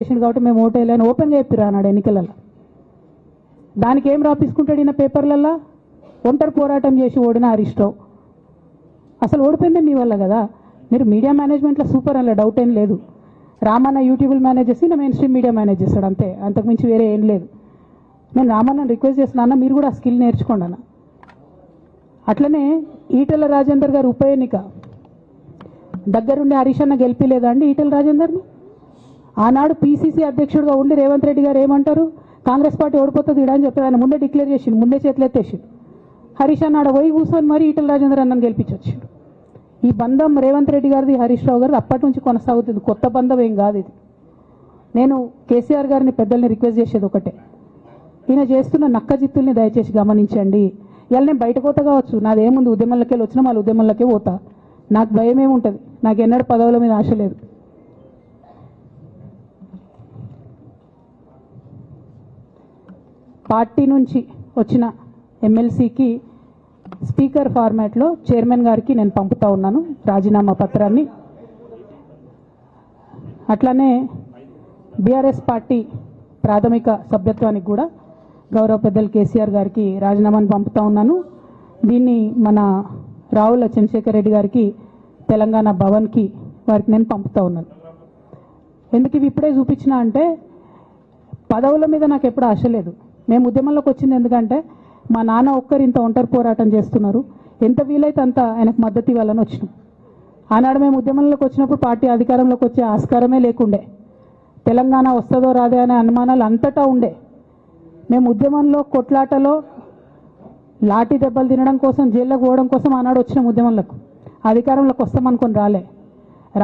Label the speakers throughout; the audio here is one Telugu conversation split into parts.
Speaker 1: కాబట్టి మేము ఓటు వేయాలని ఓపెన్గా చెప్పిరా అన్నాడు ఎన్నికలలో. దానికి ఏం రాపించుకుంటాడు ఈయన పేపర్లలో? ఒంటరి పోరాటం చేసి ఓడిన హరీష్ రావు. అసలు ఓడిపోయింది మీ వల్ల కదా. మీరు మీడియా మేనేజ్మెంట్లో సూపర్ అలా డౌట్ ఏం లేదు. రామన్న యూట్యూబ్లు మేనేజ్ చేసి నా మెయిన్ స్ట్రీమ్ మీడియా మేనేజ్ చేస్తాడు అంతే, అంతకుమించి వేరే ఏం లేదు. నేను రామన్నని రిక్వెస్ట్ చేస్తున్నా, అన్న మీరు కూడా ఆ స్కిల్ నేర్చుకోండి అన్న. అట్లనే ఈటెల రాజేందర్ గారు ఉప ఎన్నిక దగ్గరుండి హరీష్ అన్న గెలిపిలేదా అండి ఈటెల రాజేందర్ని? ఆనాడు పీసీసీ అధ్యక్షుడిగా ఉండి రేవంత్ రెడ్డి గారు ఏమంటారు, కాంగ్రెస్ పార్టీ ఓడిపోతుంది ఇడా అని చెప్తారు. ఆయన ముందే డిక్లేర్ చేసిండు, ముందే చేతులు ఎత్తేసిండు. హరీష్ అన్న ఆడ పోయి కూర్చొని మరి ఈటెల రాజేందర్ అన్నని గెలిపించొచ్చిండు. ఈ బంధం రేవంత్ రెడ్డి గారిది హరీష్ రావు గారిది అప్పటి నుంచి కొనసాగుతుంది, కొత్త బంధం ఏం కాదు ఇది. నేను కేసీఆర్ గారిని పెద్దల్ని రిక్వెస్ట్ చేసేది ఒకటే, ఈయన చేస్తున్న నక్కజిత్తుల్ని దయచేసి గమనించండి. ఇవాళ నేను బయట పోతా కావచ్చు, నాదేముంది ఉద్యమంలోకి వెళ్ళి వచ్చినా మళ్ళీ ఉద్యమంలోకే పోతా, నాకు భయం ఏముంటుంది, నాకు ఎన్నడూ పదవుల మీద ఆశ లేదు. పార్టీ నుంచి వచ్చిన ఎమ్మెల్సీకి స్పీకర్ ఫార్మాట్లో చైర్మన్ గారికి నేను పంపుతా ఉన్నాను రాజీనామా పత్రాన్ని. అట్లానే బీఆర్ఎస్ పార్టీ ప్రాథమిక సభ్యత్వానికి కూడా గౌరవ పెద్దలు కేసీఆర్ గారికి రాజీనామాను పంపుతా ఉన్నాను. దీన్ని మన రావుల చంద్రశేఖర్ రెడ్డి గారికి తెలంగాణ భవన్కి వారికి నేను పంపుతా ఉన్నాను. ఎందుకు ఇవి ఇప్పుడే చూపించిన అంటే, పదవుల మీద నాకు ఎప్పుడు ఆశ లేదు. మేము ఉద్యమంలోకి వచ్చింది ఎందుకంటే మా నాన్న ఒక్కరు ఇంత ఒంటరి పోరాటం చేస్తున్నారు, ఎంత వీలైతే అంత ఆయనకు మద్దతు ఇవ్వాలని వచ్చినాం. ఆనాడు మేము ఉద్యమంలోకి వచ్చినప్పుడు పార్టీ అధికారంలోకి వచ్చే ఆస్కారమే లేకుండే, తెలంగాణ వస్తుందో రాదే అనే అనుమానాలు అంతటా ఉండే. మేము ఉద్యమంలో కొట్లాటలో లాఠీ దెబ్బలు తినడం కోసం, జైల్లోకి పోవడం కోసం ఆనాడు వచ్చినాం ఉద్యమంలోకి. అధికారంలోకి వస్తామనుకొని రాలే.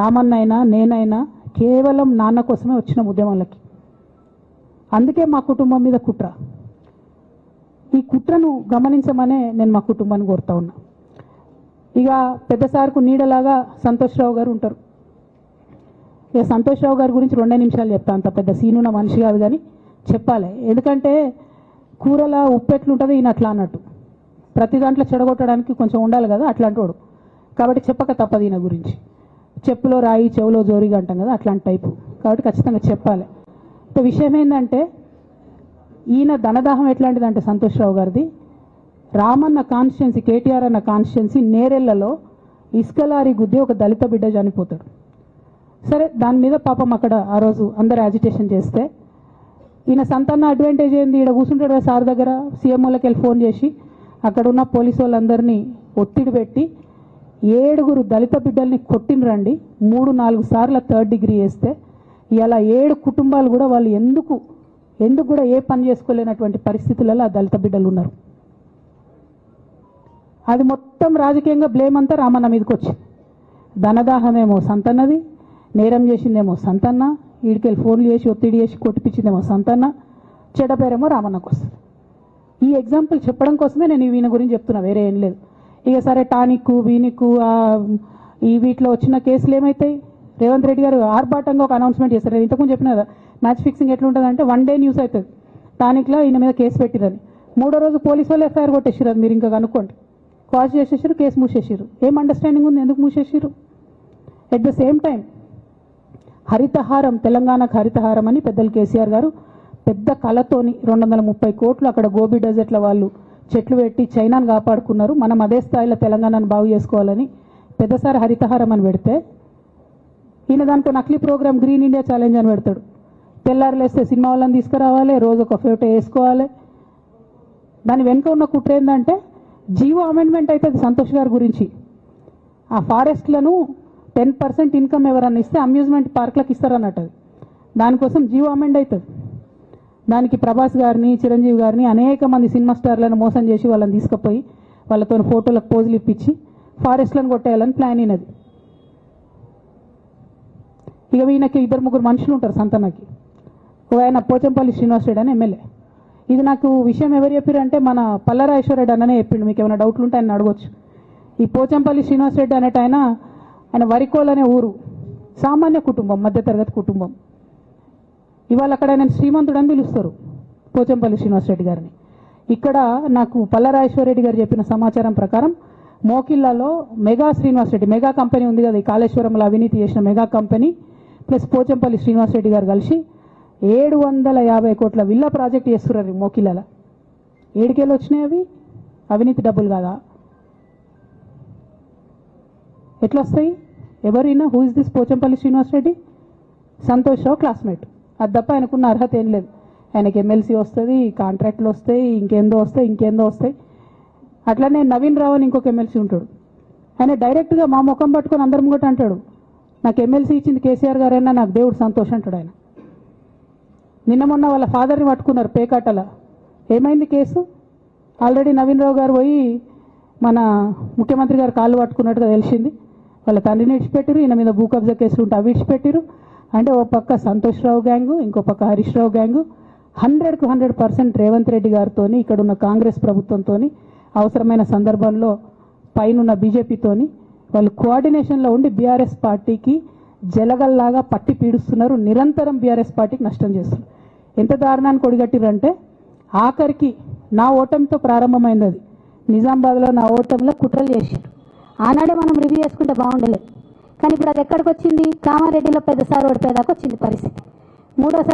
Speaker 1: రామన్నైనా నేనైనా కేవలం నాన్న కోసమే వచ్చినాం ఉద్యమంలోకి. అందుకే మా కుటుంబం మీద కుట్ర. ఈ కుట్రను గమనించమనే నేను మా కుటుంబాన్ని కోరుతా ఉన్నా. ఇక పెద్ద సార్కు నీడలాగా సంతోష్ రావు గారు ఉంటారు. ఇక సంతోష్ రావు గారి గురించి 2 నిమిషాలు చెప్తాను, అంత పెద్ద సీనున్న మనిషి కాదు కానీ చెప్పాలి. ఎందుకంటే కూరల ఉప్పు ఎట్లుంటుంది ఈయన అట్లా అన్నట్టు, ప్రతి దాంట్లో చెడగొట్టడానికి కొంచెం ఉండాలి కదా అట్లాంటి వాడు. కాబట్టి చెప్పక తప్పదు ఈయన గురించి. చెప్పులో రాయి చెవులో జోరిగా అంటాం కదా, అట్లాంటి టైపు. కాబట్టి ఖచ్చితంగా చెప్పాలి. విషయం ఏంటంటే, ఈయన ధనదాహం ఎట్లాంటిదంటే సంతోష్ రావు గారిది, రామన్న కాన్స్టిట్యున్సీ, కేటీఆర్ అన్న కాన్స్టిట్యున్సీ నేరెళ్లలో ఇసుకలారి గుద్ది ఒక దళిత బిడ్డ చనిపోతాడు. సరే, దాని మీద పాపం అక్కడ ఆ రోజు అందరు యాజిటేషన్ చేస్తే, ఈయన సంతాన అడ్వాంటేజ్ ఏంది, ఇక్కడ కూర్చుంటాడు సార్ దగ్గర, సీఎంఓలకి వెళ్ళి ఫోన్ చేసి అక్కడ ఉన్న పోలీసు వాళ్ళందరినీ ఒత్తిడి పెట్టి 7 దళిత బిడ్డల్ని కొట్టినరండి. 3-4 సార్లు 3rd డిగ్రీ వేస్తే ఇలా 7 కుటుంబాలు కూడా వాళ్ళు ఎందుకు కూడా ఏ పని చేసుకోలేనటువంటి పరిస్థితులలో ఆ దళిత బిడ్డలు ఉన్నారు. అది మొత్తం రాజకీయంగా బ్లేమ్ అంతా రామన్న మీదకి వచ్చింది. ధనదాహమేమో సంతన్నది, నేరం చేసిందేమో సంతన్న, వీడికెళ్ళి ఫోన్లు చేసి ఒత్తిడి చేసి కొట్టిపించిందేమో సంతన్న, చెడ్డ పేరేమో రామన్నకు వస్తుంది. ఈ ఎగ్జాంపుల్ చెప్పడం కోసమే నేను ఈయన గురించి చెప్తున్నా, వేరే ఏం లేదు. ఇక సరే టానిక్కు వీనిక్కు ఈ వీటిలో వచ్చిన కేసులు ఏమవుతాయి? రేవంత్ రెడ్డి గారు ఆర్భాటంగా ఒక అనౌన్స్మెంట్ చేస్తారు. నేను ఇంతకుముందు చెప్పిన కదా, మ్యాచ్ ఫిక్సింగ్ ఎట్లుంటుందంటే 1 డే న్యూస్ అవుతుంది, టానిక్లో ఈయన మీద కేసు పెట్టిరని. 3వ రోజు పోలీసు వాళ్ళు ఎఫ్ఐఆర్ కొట్టేసారు. అది మీరు ఇంకా కనుక్కోండి. కాజ్ చేసేసారు, కేసు మూసేసారు. ఏం అండర్స్టాండింగ్ ఉంది, ఎందుకు మూసేసారు? At the same time Harithaharam, తెలంగాణకు హరితహారం అని పెద్దలు కేసీఆర్ గారు పెద్ద కళతోని 230 కోట్లు అక్కడ గోబీ డెజర్ట్ల వాళ్ళు చెట్లు పెట్టి చైనాను కాపాడుకున్నారు. మనం అదే స్థాయిలో తెలంగాణను బాగు చేసుకోవాలని పెద్దసారి హరితహారం అని పెడితే, ఈయన దానికి నకిలీ ప్రోగ్రామ్ గ్రీన్ ఇండియా ఛాలెంజ్ అని పెడతాడు. తెల్లారులేస్తే సినిమా వాళ్ళని తీసుకురావాలి, రోజు ఒక ఫోటో వేసుకోవాలి. దాని వెనుక ఉన్న కుట్ర ఏంటంటే, జీవో అమెండ్మెంట్ అవుతుంది సంతోష్ గారి గురించి. ఆ ఫారెస్ట్లను 10% ఇన్కమ్ ఎవరన్నా ఇస్తే అమ్యూజ్మెంట్ పార్క్లకు ఇస్తారన్నట్టు. దానికోసం జీవో అమెండ్ అవుతుంది. దానికి ప్రభాస్ గారిని, చిరంజీవి గారిని, అనేక మంది సినిమా స్టార్లను మోసం చేసి వాళ్ళని తీసుకుపోయి వాళ్ళతో ఫోటోలకు పోజులు ఇప్పించి ఫారెస్ట్లను కొట్టేయాలని ప్లాన్ అయినది. ఇక ఈయనకి 2-3 మనుషులు ఉంటారు సంతనకి. ఆయన పోచంపల్లి శ్రీనివాస్ రెడ్డి అని ఎమ్మెల్యే. ఇది నాకు విషయం ఎవరు చెప్పారంటే మన పల్లరాజేశ్వర రెడ్డి అన్ననే చెప్పిండు. మీకు ఏమైనా డౌట్లు ఉంటే ఆయన అడగొచ్చు. ఈ పోచంపల్లి శ్రీనివాస్ రెడ్డి అనేట ఆయన వరికోల్ అనే ఊరు, సామాన్య కుటుంబం, మధ్యతరగతి కుటుంబం. ఇవాళ అక్కడ ఆయన శ్రీమంతుడు అని పిలుస్తారు పోచంపల్లి శ్రీనివాస్ రెడ్డి గారిని. ఇక్కడ నాకు పల్లరాజేశ్వర రెడ్డి గారు చెప్పిన సమాచారం ప్రకారం మోకిల్లాలో mega Srinivas Reddy, mega company ఉంది కదా, ఈ కాళేశ్వరంలో అవినీతి చేసిన mega company plus Pochampally Srinivas Reddy గారు కలిసి 750 కోట్ల విల్లా ప్రాజెక్ట్ చేస్తున్నారు మోకిలాల. ఏడికేళ్ళు వచ్చినాయి అవి? అవినీతి డబ్బులు కాదా? ఎట్లా వస్తాయి? ఎవరైనా who is this Pochampally Srinivas Reddy? Santosh Rao classmate. అది తప్ప ఆయనకున్న అర్హత ఏం లేదు. ఆయనకి ఎమ్మెల్సీ వస్తుంది, కాంట్రాక్ట్లు వస్తాయి, ఇంకేందో వస్తాయి. అట్లనే నవీన్ రావు అని ఇంకొక ఎమ్మెల్సీ ఉంటాడు. ఆయన డైరెక్ట్గా మా ముఖం పట్టుకొని అందరం కూడా అంటాడు, నాకు ఎమ్మెల్సీ ఇచ్చింది కేసీఆర్ గారైనా నాకు దేవుడు సంతోషం అంటాడు ఆయన. నిన్న మొన్న వాళ్ళ ఫాదర్ని పట్టుకున్నారు పేకాటల. ఏమైంది కేసు? ఆల్రెడీ నవీన్ రావు గారు పోయి మన ముఖ్యమంత్రి గారు కాళ్ళు పట్టుకున్నట్టుగా తెలిసింది. వాళ్ళ తండ్రిని విడిచిపెట్టిరు, ఈయన మీద భూ కబ్జా కేసులు ఉంటే అవి విడిచిపెట్టిరు. అంటే ఓ పక్క సంతోష్ రావు గ్యాంగు, ఇంకో పక్క హరీష్ రావు గ్యాంగు 100కు 100% రేవంత్ రెడ్డి గారితో, ఇక్కడున్న కాంగ్రెస్ ప్రభుత్వంతో, అవసరమైన సందర్భంలో పైనున్న బీజేపీతోని వాళ్ళు కోఆర్డినేషన్లో ఉండి బీఆర్ఎస్ పార్టీకి జలగల్లాగా పట్టి పీడుస్తున్నారు. నిరంతరం బీఆర్ఎస్ పార్టీకి నష్టం చేస్తున్నారు. ఎంత దారుణానికి ఒడిగట్టిరంటే ఆఖరికి నా ఓటమితో ప్రారంభమైంది అది. నిజామాబాద్లో నా ఓటమిలో కుట్రలు చేశారు.
Speaker 2: ఆనాడే మనం రివ్యూ చేసుకుంటే బాగుండలేదు. కానీ ఇప్పుడు అది ఎక్కడికి వచ్చింది? కామారెడ్డిలో పెద్ద సార్ ఓడిపోయేదాకా వచ్చింది పరిస్థితి. మూడోసారి